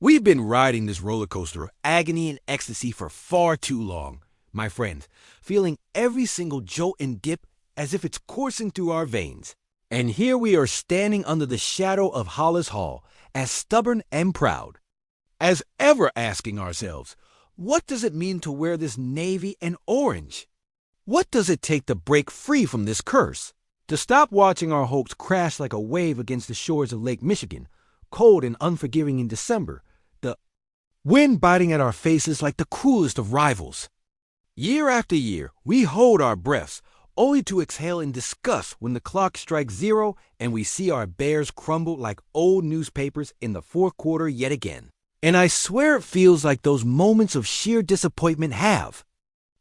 We've been riding this roller coaster of agony and ecstasy for far too long, my friend, feeling every single jolt and dip as if it's coursing through our veins. And here we are standing under the shadow of Hollis Hall, as stubborn and proud as ever, asking ourselves, what does it mean to wear this navy and orange? What does it take to break free from this curse? To stop watching our hopes crash like a wave against the shores of Lake Michigan, cold and unforgiving in December, the wind biting at our faces like the cruelest of rivals. Year after year, we hold our breaths, only to exhale in disgust when the clock strikes 0 and we see our Bears crumble like old newspapers in the fourth quarter yet again. And I swear it feels like those moments of sheer disappointment have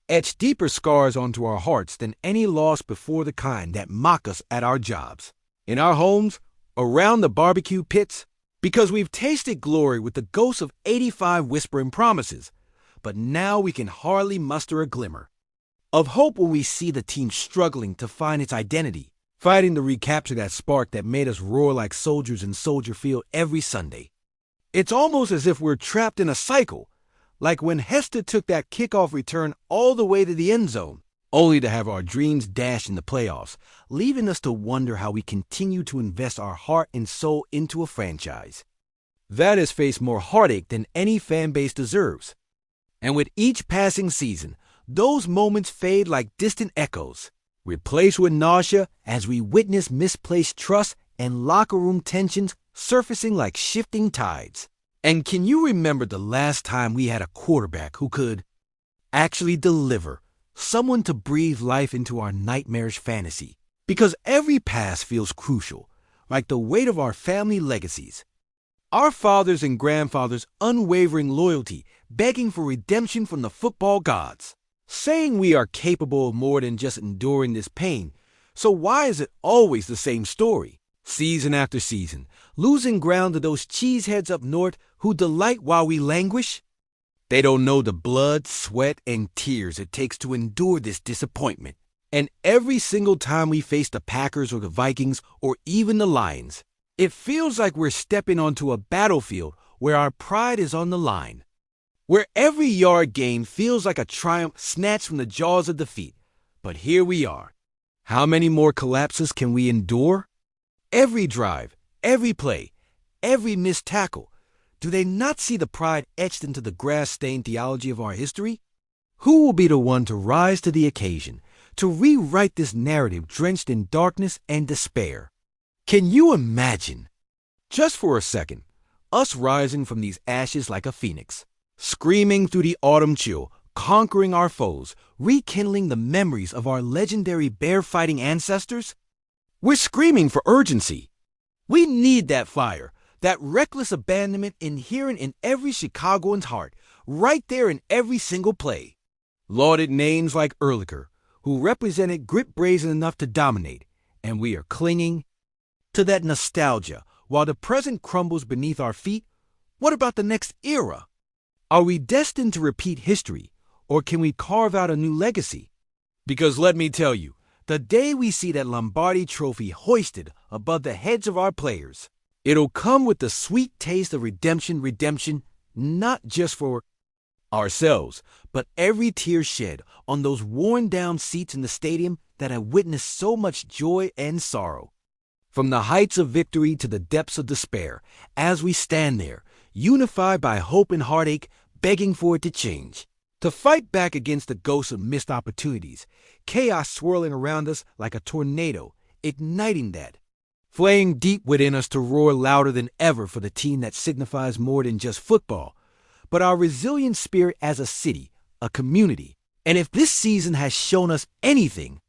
etched deeper scars onto our hearts than any loss before the kind that mock us at our jobs, in our homes, around the barbecue pits, because we've tasted glory with the ghosts of 85 whispering promises, but now we can hardly muster a glimmer of hope when we see the team struggling to find its identity, fighting to recapture that spark that made us roar like soldiers in Soldier Field every Sunday. It's almost as if we're trapped in a cycle, like when Hester took that kickoff return all the way to the end zone, only to have our dreams dashed in the playoffs, leaving us to wonder how we continue to invest our heart and soul into a franchise that has faced more heartache than any fan base deserves. And with each passing season, those moments fade like distant echoes, replaced with nausea as we witness misplaced trust and locker room tensions surfacing like shifting tides. And can you remember the last time we had a quarterback who could actually deliver, someone to breathe life into our nightmarish fantasy? Because every pass feels crucial, like the weight of our family legacies. Our fathers and grandfathers' unwavering loyalty, begging for redemption from the football gods, saying we are capable of more than just enduring this pain. So why is it always the same story? Season after season, losing ground to those cheeseheads up north who delight while we languish? They don't know the blood, sweat, and tears it takes to endure this disappointment. And every single time we face the Packers or the Vikings or even the Lions, it feels like we're stepping onto a battlefield where our pride is on the line, where every yard gain feels like a triumph snatched from the jaws of defeat. But here we are. How many more collapses can we endure? Every drive, every play, every missed tackle. Do they not see the pride etched into the grass-stained theology of our history? Who will be the one to rise to the occasion, to rewrite this narrative drenched in darkness and despair? Can you imagine, just for a second, us rising from these ashes like a phoenix, screaming through the autumn chill, conquering our foes, rekindling the memories of our legendary bear-fighting ancestors? We're screaming for urgency. We need that fire, that reckless abandonment inherent in every Chicagoan's heart, right there in every single play. Lauded names like Ehrlicher, who represented grit brazen enough to dominate, and we are clinging to that nostalgia while the present crumbles beneath our feet. What about the next era? Are we destined to repeat history, or can we carve out a new legacy? Because let me tell you, the day we see that Lombardi trophy hoisted above the heads of our players, it'll come with the sweet taste of redemption, not just for ourselves, but every tear shed on those worn-down seats in the stadium that have witnessed so much joy and sorrow. From the heights of victory to the depths of despair, as we stand there, unified by hope and heartache, begging for it to change. To fight back against the ghosts of missed opportunities, chaos swirling around us like a tornado, igniting that flame deep within us to roar louder than ever for the team that signifies more than just football, but our resilient spirit as a city, a community. And if this season has shown us anything,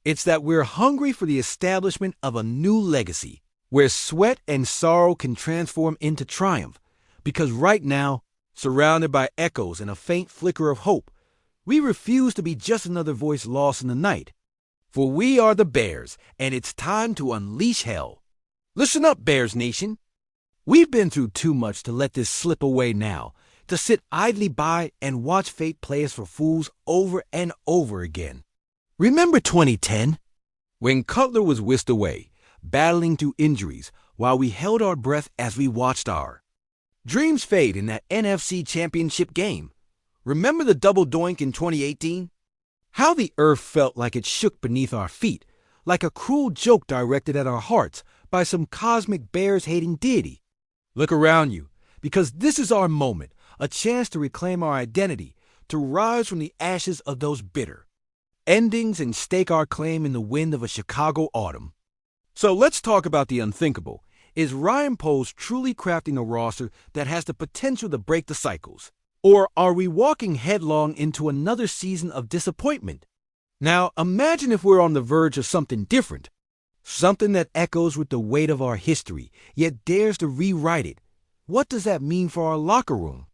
it's that we're hungry for the establishment of a new legacy, where sweat and sorrow can transform into triumph. Because right now, surrounded by echoes and a faint flicker of hope, we refuse to be just another voice lost in the night. For we are the Bears, and it's time to unleash hell. Listen up, Bears Nation. We've been through too much to let this slip away now, to sit idly by and watch fate play us for fools over and over again. Remember 2010? When Cutler was whisked away, battling through injuries, while we held our breath as we watched our Dreams fade in that NFC Championship game. Remember the double doink in 2018? How the earth felt like it shook beneath our feet, like a cruel joke directed at our hearts by some cosmic Bears-hating deity. Look around you, because this is our moment, a chance to reclaim our identity, to rise from the ashes of those bitter endings and stake our claim in the wind of a Chicago autumn. So let's talk about the unthinkable. Is Ryan Poles truly crafting a roster that has the potential to break the cycles? Or are we walking headlong into another season of disappointment? Now, imagine if we're on the verge of something different. Something that echoes with the weight of our history, yet dares to rewrite it. What does that mean for our locker room?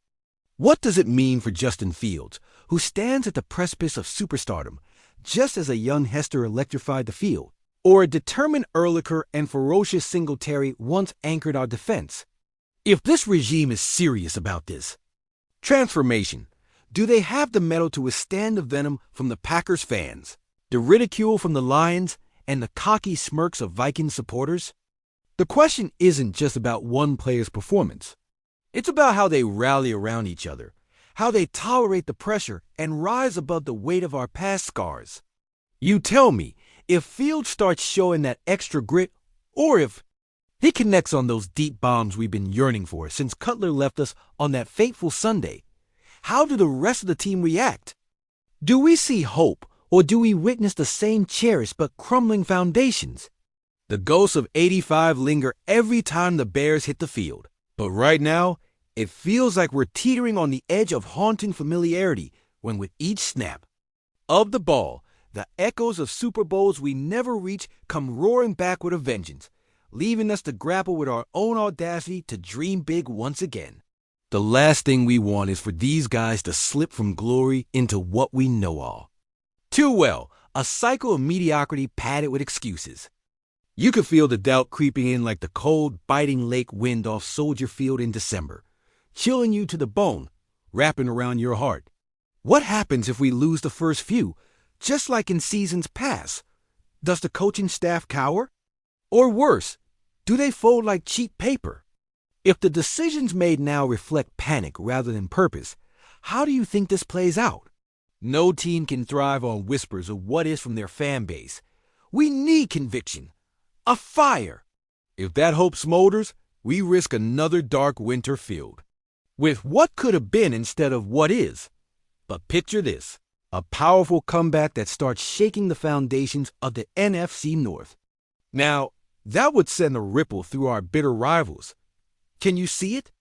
What does it mean for Justin Fields, who stands at the precipice of superstardom, just as a young Hester electrified the field? Or a determined Ehrlicher and ferocious Singletary once anchored our defense? If this regime is serious about this transformation, do they have the mettle to withstand the venom from the Packers fans, the ridicule from the Lions, and the cocky smirks of Vikings supporters? The question isn't just about one player's performance. It's about how they rally around each other, how they tolerate the pressure and rise above the weight of our past scars. You tell me, if Fields starts showing that extra grit, or if he connects on those deep bombs we've been yearning for since Cutler left us on that fateful Sunday, how do the rest of the team react? Do we see hope, or do we witness the same cherished but crumbling foundations? The ghosts of '85 linger every time the Bears hit the field. But right now, it feels like we're teetering on the edge of haunting familiarity when with each snap of the ball, the echoes of Super Bowls we never reach come roaring back with a vengeance, leaving us to grapple with our own audacity to dream big once again. The last thing we want is for these guys to slip from glory into what we know all too well, a cycle of mediocrity padded with excuses. You could feel the doubt creeping in like the cold, biting lake wind off Soldier Field in December, chilling you to the bone, wrapping around your heart. What happens if we lose the first few, just like in seasons past? Does the coaching staff cower? Or worse, do they fold like cheap paper? If the decisions made now reflect panic rather than purpose, how do you think this plays out? No team can thrive on whispers of what is from their fan base. We need conviction. A fire. If that hope smolders, we risk another dark winter filled with what could have been instead of what is. But picture this, a powerful comeback that starts shaking the foundations of the NFC North. Now, that would send a ripple through our bitter rivals. Can you see it?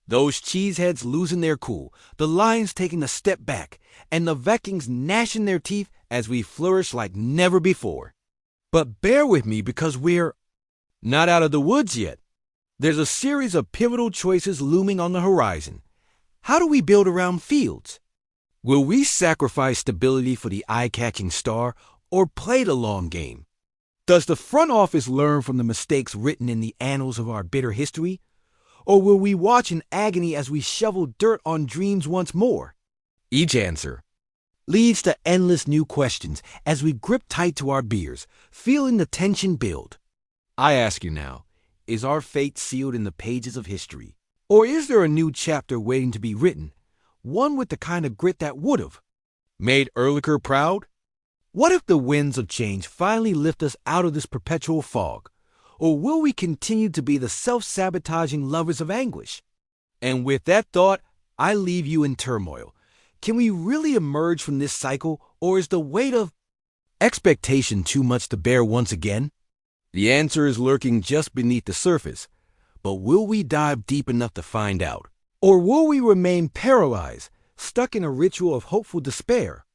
Those cheeseheads losing their cool, the Lions taking a step back, and the Vikings gnashing their teeth as we flourish like never before. But bear with me because we're not out of the woods yet. There's a series of pivotal choices looming on the horizon. How do we build around Fields? Will we sacrifice stability for the eye-catching star or play the long game? Does the front office learn from the mistakes written in the annals of our bitter history? Or will we watch in agony as we shovel dirt on dreams once more? Each answer leads to endless new questions as we grip tight to our beers, feeling the tension build. I ask you now, is our fate sealed in the pages of history? Or is there a new chapter waiting to be written, one with the kind of grit that would've made Ehrlicher proud? What if the winds of change finally lift us out of this perpetual fog? Or will we continue to be the self-sabotaging lovers of anguish? And with that thought, I leave you in turmoil. Can we really emerge from this cycle, or is the weight of expectation too much to bear once again? The answer is lurking just beneath the surface. But will we dive deep enough to find out? Or will we remain paralyzed, stuck in a ritual of hopeful despair?